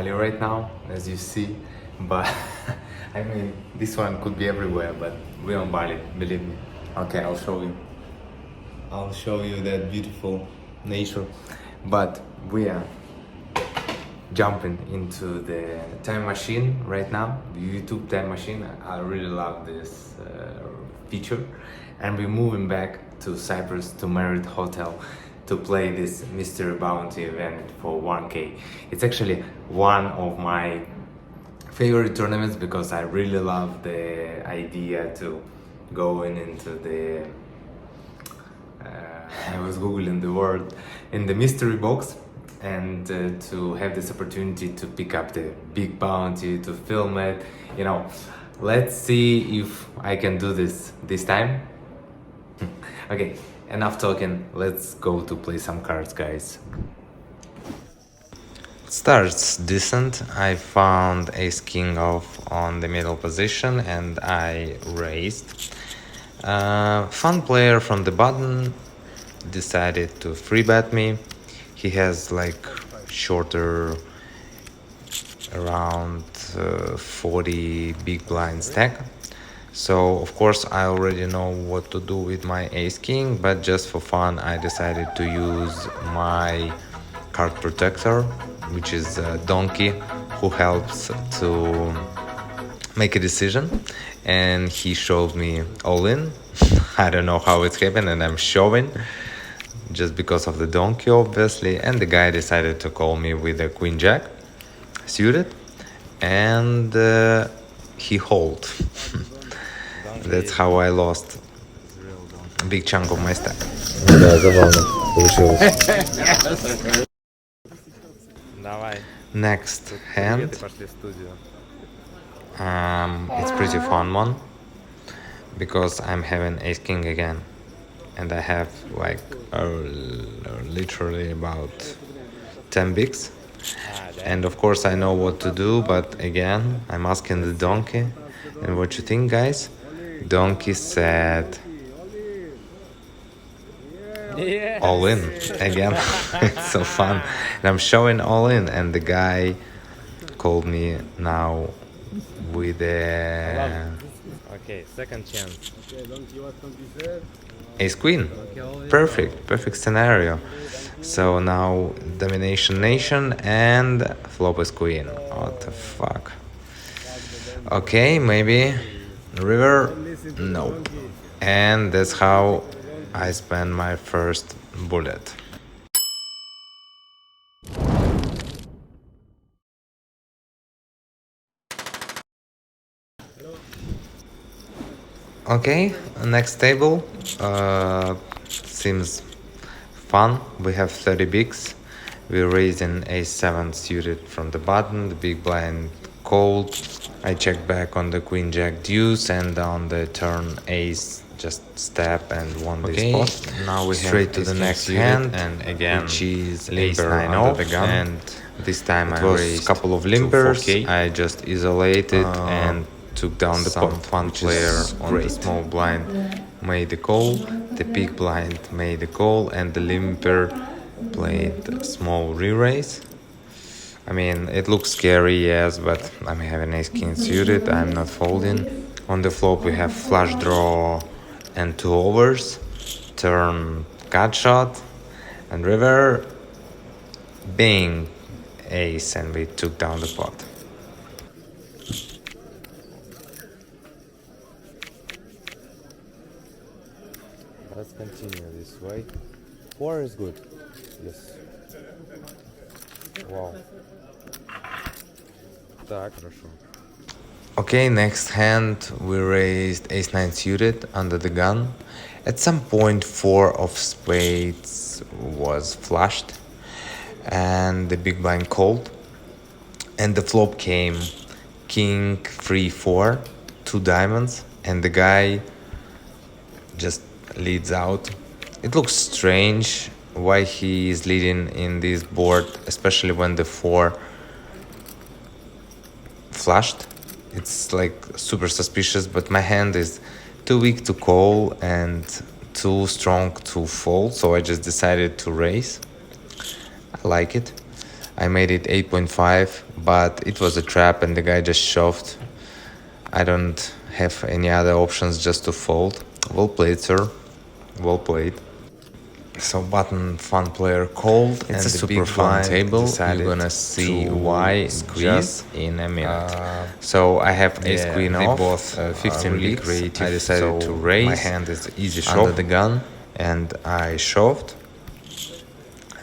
Bali right now, as you see, but I mean, this one could be everywhere, but we're on Bali, believe me. Okay, I'll show you. I'll show you that beautiful nature, but we are jumping into the time machine right now, the YouTube time machine. I really love this feature, and we're moving back to Cyprus to Marriott Hotel to play this mystery bounty event for 1K. It's actually one of my favorite tournaments because I really love the idea to going into the I was googling the word in the mystery box, and to have this opportunity to pick up the big bounty, to film it, you know. Let's see if I can do this time. Okay, enough talking, let's go to play some cards, guys. Starts decent. I found ace king off on the middle position and I raised. Fun player from the button decided to free bet me. He has like shorter, around 40 big blind stack. So of course I already know what to do with my ace king, but just for fun I decided to use my card protector, which is a donkey who helps to make a decision, and he showed me all in. I don't know how it's happened, and I'm showing just because of the donkey obviously, and the guy decided to call me with a queen jack suited, and he hold. That's how I lost a big chunk of my stack. Да, забавно получилось. Next hand. It's pretty fun one because I'm having ace king again, and I have like literally about 10 bigs, and of course I know what to do, but again I'm asking the donkey, and what you think, guys? Donkey said all in again. It's so fun, and I'm showing all in, and the guy called me now with a Second chance. ace queen. Perfect scenario. So now domination nation and flop is queen. What the fuck? Okay, maybe river. Nope. And that's how I spend my first bullet. Okay, next table seems fun. We have 30 bigs. We're raising a7 suited from the button, the big blind cold. I check back on the queen jack deuce, and on the turn ace just step and won this spot. Now we straight to the next hand, and again which is ace 9 off the gun, and this time I raised a couple of limpers. I just isolated and took down the pot. Fun player on the small blind made the call, the big blind made the call, and the limper played small re-raise. I mean, it looks scary, yes, but I'm having ace king suited, I'm not folding. On the flop we have flush draw and 2 overs, turn cut shot, and river, bing, ace, and we took down the pot. Let's continue this way. 4 is good. Yes. Wow. Так, хорошо. Okay, next hand we raised ace 9 suited under the gun. At some point 4 of spades was flushed and the big blind called, and the flop came king 3-4, 2 diamonds, and the guy just leads out. It looks strange why he is leading in this board, especially when the 4 flushed. It's like super suspicious, but my hand is too weak to call and too strong to fold, so I just decided to raise. I like it. I made it 8.5, but it was a trap and the guy just shoved. I don't have any other options just to fold. Well played, sir. Well played. So button fun player called, it's and a super fun table. You're gonna see why just in a minute. So I have ace queen off, both 15 really bigs. I decided to raise. My hand is easy shove under the gun, and I shoved.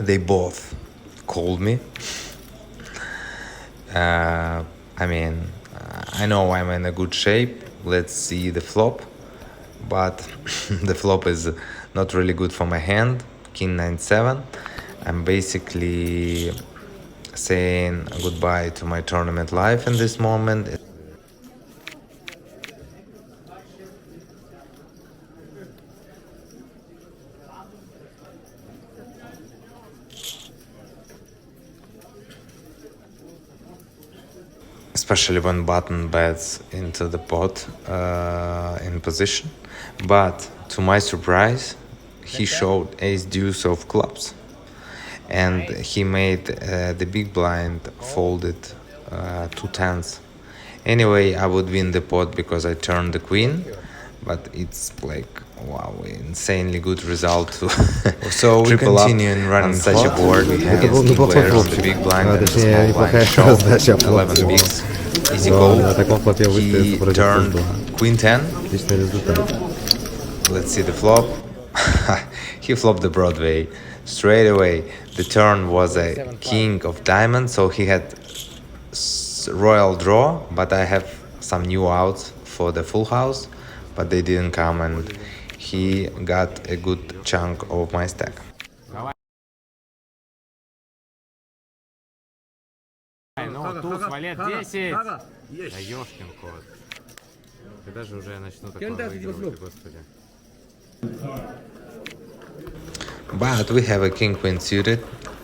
They both called me. I mean, I know I'm in a good shape. Let's see the flop, but the flop is not really good for my hand. King 9-7. I'm basically saying goodbye to my tournament life in this moment. Especially when button bets into the pot in position. But to my surprise, he showed ace deuce of clubs, and he made the big blind folded 2 10s. Anyway, I would win the pot because I turned the queen, but it's like, wow, insanely good result to so we continue running such a board. We have big players on the big blind and the small blind shove 11 bigs. Easy call. He turned queen 10. Let's see the flop. He flopped the Broadway straight away. The turn was a king of diamonds, so he had royal draw, but I have some new outs for the full house, but they didn't come, and he got a good chunk of my stack. Ну, туз, валет 10. Да ёшкин кот. Когда же уже я начну такое выигрывать, господи. But we have a king queen suited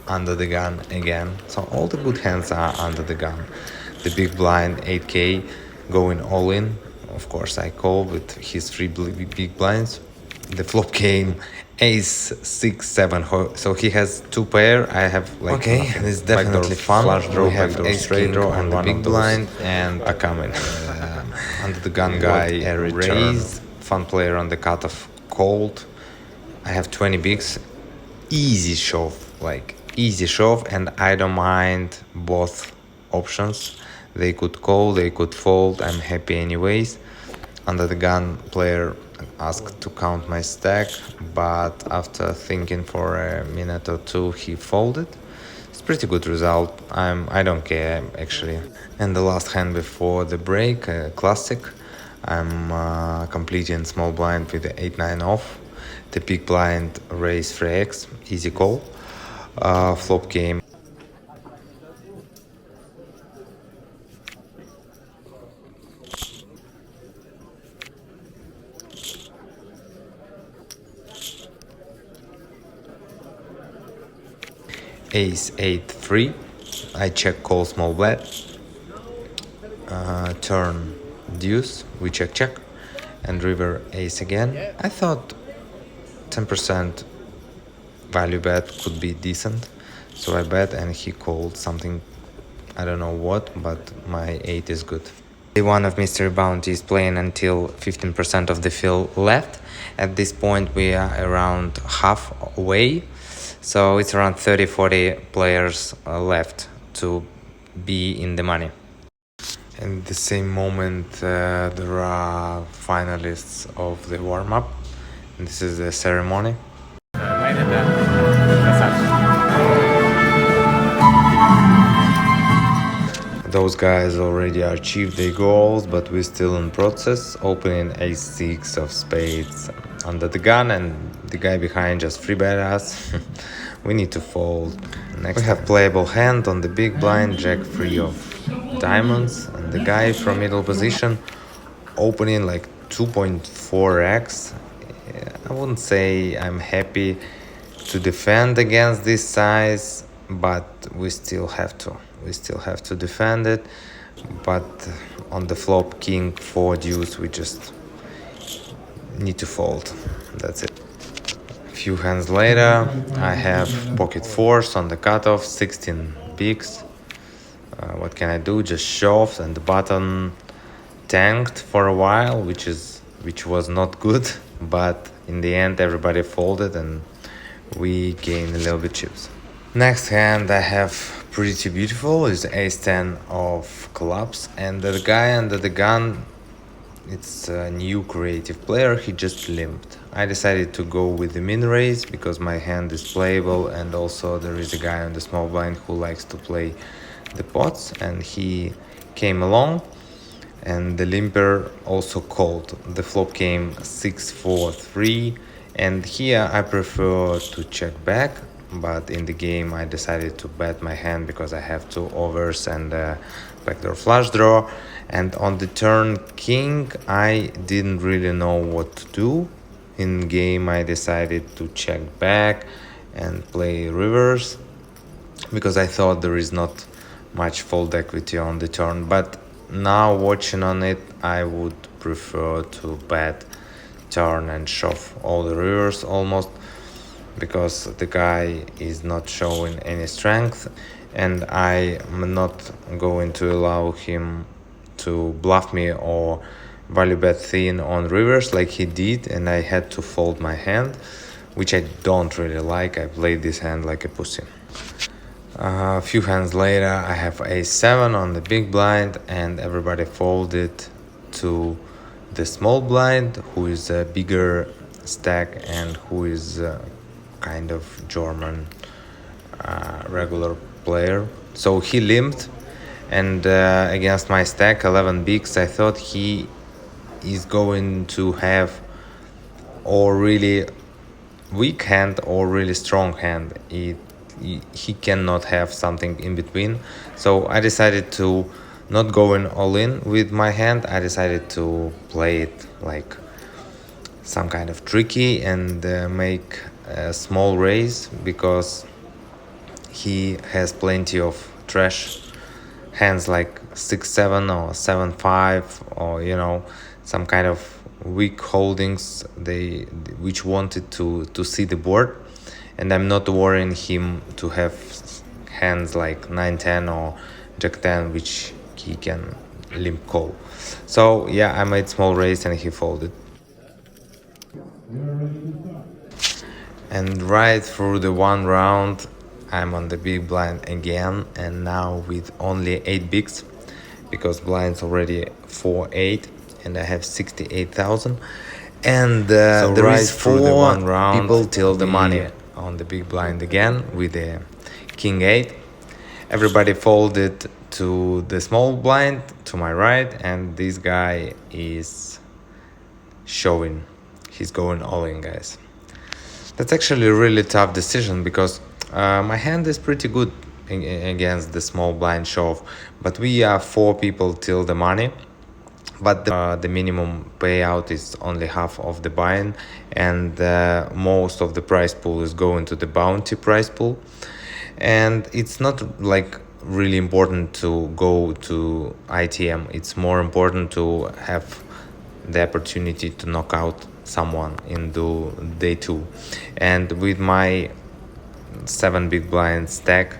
under the gun again, so all the good hands are under the gun. The big blind 8k going all in. Of course I call with his 3 big blinds. The flop came ace 6-7, so he has 2 pair. I have like okay, it's definitely fun. Flush draw, we have ace straight draw and the big blind, and a coming under the gun guy raise. Fun player on the cutoff called. I have 20 bigs, easy shove, like easy shove, and I don't mind both options. They could call, they could fold. I'm happy anyways. Under the gun player asked to count my stack, but after thinking for a minute or two, he folded. It's pretty good result. I don't care actually. And the last hand before the break, classic. I'm completing small blind with the 8-9 off. The big blind raise 3x, easy call. Flop game. Ace 8-3. I check call small bet. Turn deuce, we check, and river ace again. I thought 10% value bet could be decent, so I bet, and he called something, I don't know what, but my 8 is good. Day 1 of Mystery Bounty is playing until 15% of the field left. At this point we are around halfway, so it's around 30-40 players left to be in the money. And at the same moment there are finalists of the warm-up. This is the ceremony. Those guys already achieved their goals, but we're still in process. Opening ace-6 of spades under the gun, and the guy behind just free bet us. We need to fold. Next we have playable hand on the big blind, jack 3 of diamonds, and the guy from middle position opening like 2.4x. I wouldn't say I'm happy to defend against this size, but we still have to defend it. But on the flop king 4 deuce, we just need to fold. That's it. A few hands later, I have pocket fours on the cutoff, 16 bigs. What can I do? Just shove, and the button tanked for a while, which was not good. But in the end, everybody folded, and we gained a little bit chips. Next hand I have pretty beautiful is ace-10 of clubs, and the guy under the gun, it's a new creative player, he just limped. I decided to go with the min raise because my hand is playable, and also there is a guy on the small blind who likes to play the pots, and he came along, and the limper also called. The flop came 6-4-3, and here I prefer to check back, but in the game I decided to bet my hand because I have two overs and a backdoor flush draw. And on the turn king I didn't really know what to do. In game I decided to check back and play rivers because I thought there is not much fold equity on the turn, but now watching on it I would prefer to bet turn and shove all the rivers almost, because the guy is not showing any strength, and I am not going to allow him to bluff me or value bet thin on rivers like he did, and I had to fold my hand, which I don't really like. I played this hand like a pussy. A few hands later I have ace-7 on the big blind, and everybody folded to the small blind, who is a bigger stack and who is kind of German regular player. So he limped, and against my stack 11 bigs I thought he is going to have or really weak hand or really strong hand. He cannot have something in between, so I decided to not going all in with my hand. I decided to play it like some kind of tricky and make a small raise, because he has plenty of trash hands like 6-7 or 7-5, or some kind of weak holdings which wanted to see the board, and I'm not worrying him to have hands like 9-10 or Jack-10 which he can limp call. So yeah, I made small raise and he folded. And right through the one round I'm on the big blind again, and now with only 8 bigs, because blind's already 4-8 and I have 68,000. And so there is 4 people till the money on the big blind again with the king 8. Everybody folded to the small blind to my right, and this guy is showing. He's going all in, guys. That's actually a really tough decision, because my hand is pretty good against the small blind shove, but we are 4 people till the money. But the minimum payout is only half of the buy-in, and most of the prize pool is going to the bounty prize pool. And it's not like really important to go to ITM. It's more important to have the opportunity to knock out someone in the day 2. And with my 7 big blind stack,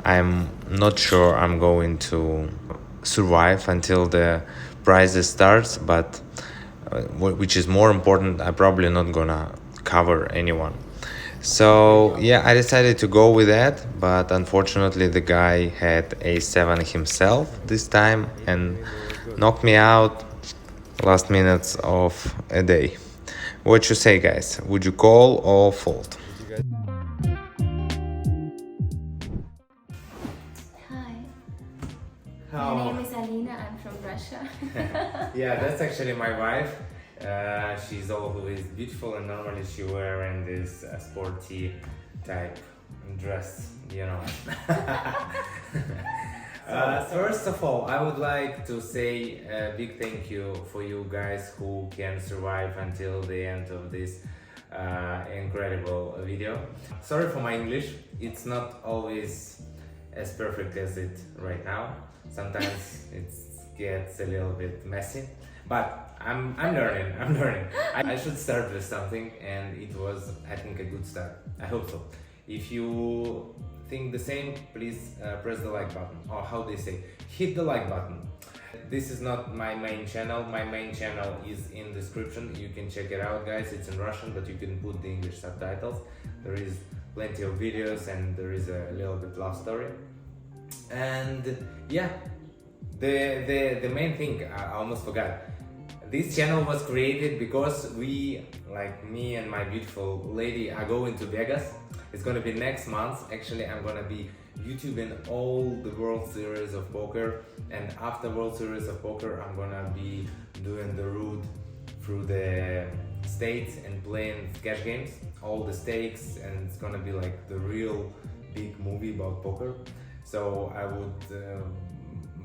I'm not sure I'm going to survive until the prizes starts, but which is more important, I'm probably not gonna cover anyone. So yeah, I decided to go with that, but unfortunately the guy had ace-7 himself this time and knocked me out last minutes of a day. What you say, guys? Would you call or fold? Hi. My name is Alina. I'm from Russia. Yeah, that's actually my wife. She's always beautiful, and normally she wearing this sporty type dress, First of all, I would like to say a big thank you for you guys who can survive until the end of this incredible video. Sorry for my English, it's not always as perfect as it right now. Sometimes it gets a little bit messy, but I'm learning. I should start with something, and it was, I think, a good start. I hope so. If you think the same, please press the like button, or how they say, hit the like button. This is not my main channel. My main channel is in description. You can check it out, guys. It's in Russian, but you can put the English subtitles. There is plenty of videos and there is a little bit love story. And yeah, the main thing I almost forgot. This channel was created because we, like me and my beautiful lady, are going to Vegas. It's gonna be next month. Actually, I'm gonna be YouTubing all the World Series of Poker, and after World Series of Poker, I'm gonna be doing the route through the states and playing cash games, all the stakes, and it's gonna be like the real big movie about poker. So I would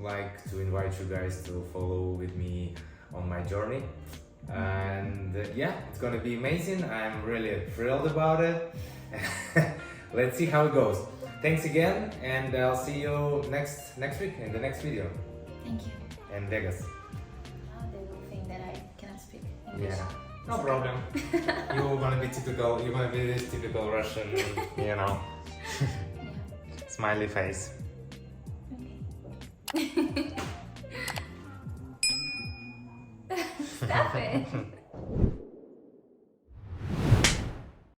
like to invite you guys to follow with me on my journey, and yeah, it's gonna be amazing. I'm really thrilled about it. Let's see how it goes. Thanks again, and I'll see you next week in the next video. Thank you. In Vegas. Now they will think that I cannot speak English. Yeah, no problem. You're gonna be typical. You're gonna be this typical Russian, you know, Yeah. smiley face. Okay. Stop it.